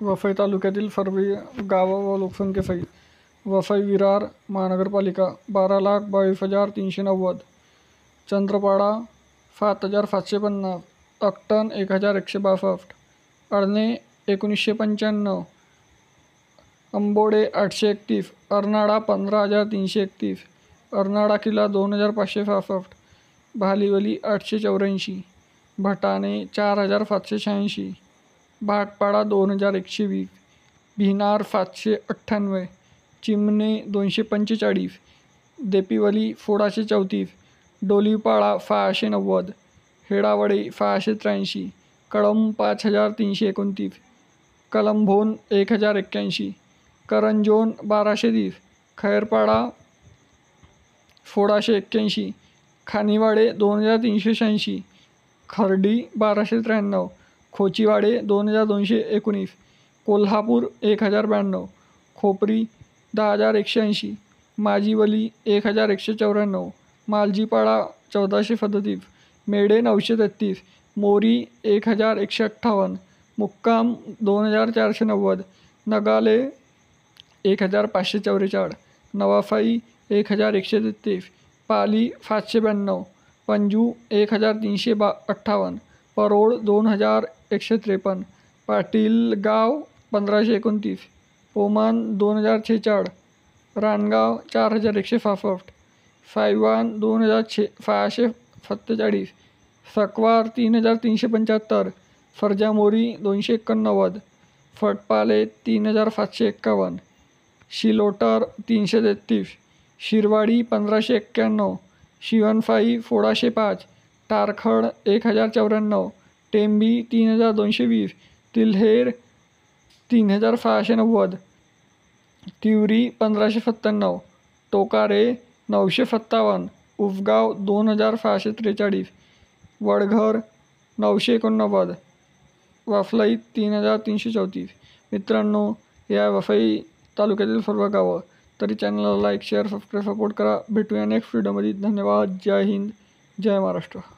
वसई तालुक्यातील सर्व गावं व लोकसंख्येसहित वसई विरार महानगरपालिका 12,22,390, चंद्रपाडा 7,750, अक्टन 1,162, अडणे 1995, अंबोडे 831, अर्नाळा 15,331, अर्नाळा किल्ला 2,566, भालिवली 884, भटाणे 4,786, भाटपाडा 2,120, भिनार 798, चिमणे 245, देपिवली 1634, डोलीपाळा 690, हेडावडे 683, कळंब 5,329, कलंभोन 1,081, करंजोन 1,230, खैरपाडा 1,681, खानिवाडे 2,386, खर्डी 1,293, खोचिवाडे 2,219, कोल्हापूर 1,092, खोपरी 10,180, माजिवली 1,194, मालजीपाडा 1,437, मेढे 933, मोरी 1,158, मुक्काम 2,490, नगाले 1,544, नवाफाई 1,133, पाली 792, पंजू 1,358, परोळ 2,153, पाटीलगाव 1,529, पोमान 2,046, रानगाव 4,166, सायवान 2,647, सकवार 3,375, सर्जामोरी 289, फटपाले 3,751, शिलोटर 333, शिरवाडी 1,591, शिवणफाई 1,605, टारखड 1,094, टेंबी 3,220, तिल्हेर 3,690, तिवरी 1,597, टोकारे 957, उसगाव 2,643, वडघर 989, वसई 3,334. मित्रांनो, या वसई तालुक्यातील सर्व गावं. तरी चॅनलला लाईक शेअर सबस्क्राईब सपोर्ट करा. भेटूया नेक्स्ट व्हिडिओमध्ये. धन्यवाद. जय हिंद, जय महाराष्ट्र.